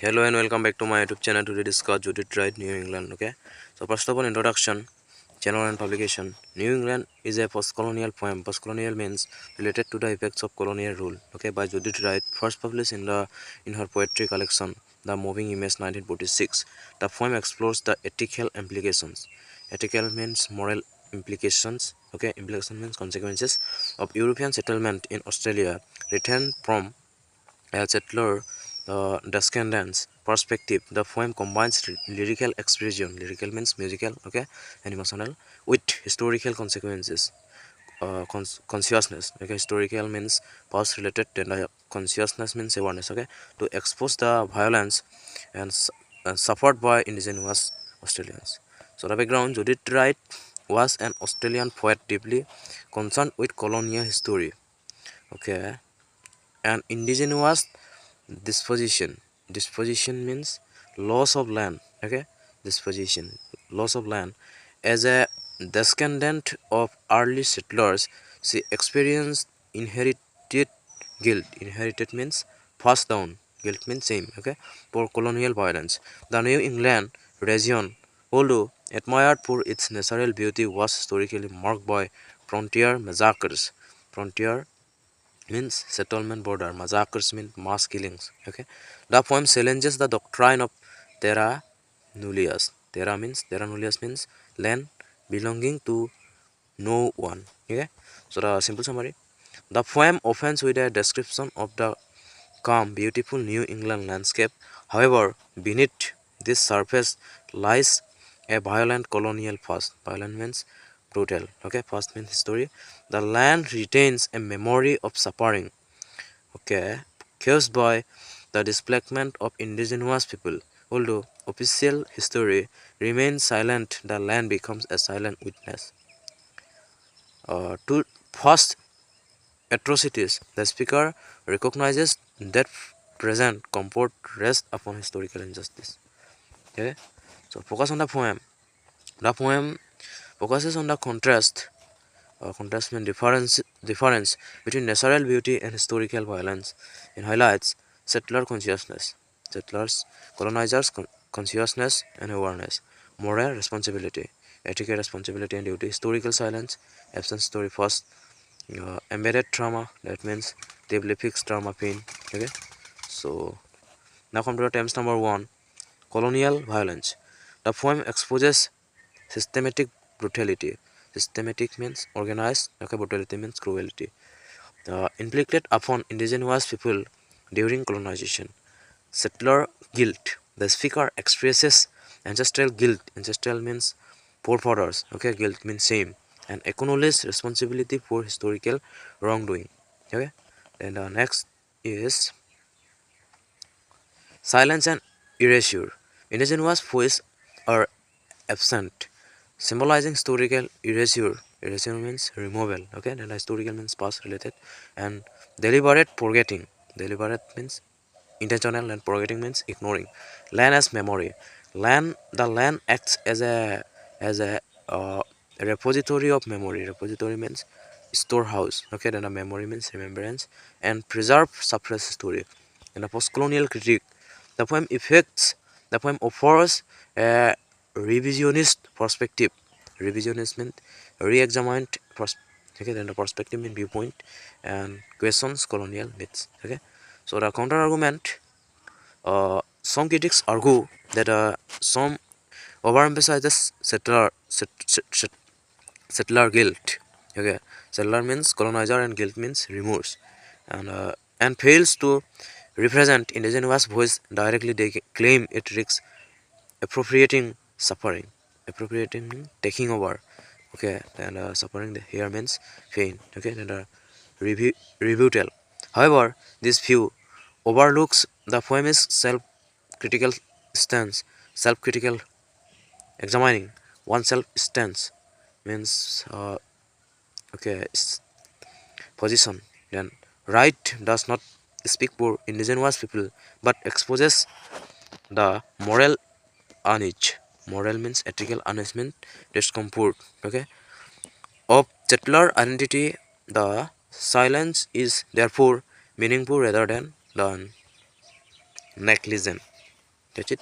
Hello and welcome back to my YouTube channel. Today discuss Judith Wright, New England. Okay, so first of all, introduction, channel and publication. New England is a post-colonial poem. Post-colonial means related to the effects of colonial rule. Okay, by Judith Wright, first published in her poetry collection, The Moving Image, 1946. The poem explores the ethical implications. Ethical means moral implications. Okay, implication means consequences of European settlement in Australia, written from a settler descendants perspective. The poem combines lyrical expression, lyrical means musical, okay, and emotional, with historical consequences, consciousness. Okay, historical means past related, and consciousness means awareness. Okay, to expose the violence and suffered by indigenous Australians. So the background: Judith Wright was an Australian poet deeply concerned with colonial history. Okay, and indigenous disposition means loss of land. Okay, disposition, loss of land. As a descendant of early settlers, she experienced inherited guilt. Inherited means passed down, guilt means same. Okay, for colonial violence. The New England region, although admired for its natural beauty, was historically marked by frontier massacres. Frontier means settlement border, massacres means mass killings. Okay, the poem challenges the doctrine of terra nullius. Terra nullius means land belonging to no one. Okay, so the simple summary: the poem opens with a description of the calm, beautiful New England landscape. However, beneath this surface lies a violent colonial past. Violent means brutal. Okay, past means history. The land retains a memory of suffering, okay, caused by the displacement of indigenous people. Although official history remains silent, the land becomes a silent witness to past atrocities. The speaker recognizes that present comfort rests upon historical injustice. Okay, so focus on the poem. The poem focuses on the contrast means difference between natural beauty and historical violence. It highlights settler consciousness, settlers, colonizers consciousness and awareness, moral responsibility, ethical responsibility and duty, historical silence, absence story first, embedded trauma, that means deeply fixed trauma pain. Okay, so now come to the terms number one, colonial violence. The poem exposes systematic brutality. Systematic means organized, okay, brutality means cruelty, inflicted upon indigenous people during colonization. Settler guilt. The speaker expresses ancestral guilt. Ancestral means forefathers, okay, guilt means shame, and acknowledge responsibility for historical wrongdoing. Okay, then the next is silence and erasure. Indigenous voice are absent, symbolizing historical erasure. Erasure means removal. Okay, then historical means past related, and deliberate forgetting. Deliberate means intentional, and forgetting means ignoring. Land as memory. The land acts as a repository of memory. Repository means storehouse. Okay, then a memory means remembrance, and preserve suppressed history. In a post-colonial critique, the poem affects. The poem offers a revisionist perspective. Revisionist means re-examined okay, then the perspective means viewpoint, and questions colonial myths. Okay, so the counter argument, some critics argue that some overemphasizes settler guilt. Okay, settler means colonizer and guilt means remorse, and fails to represent indigenous voice directly. They claim it risks appropriating suffering. Appropriating means taking over. Okay, and suffering here means pain. Okay, and rebuttal. However, this view overlooks the poem's self-critical stance. Self-critical, examining oneself stance means okay, position. Then right does not speak for indigenous people, but exposes the moral unease. Moral means ethical unease means discomfort. Okay, of settler identity. The silence is therefore meaningful rather than negligent. That's it.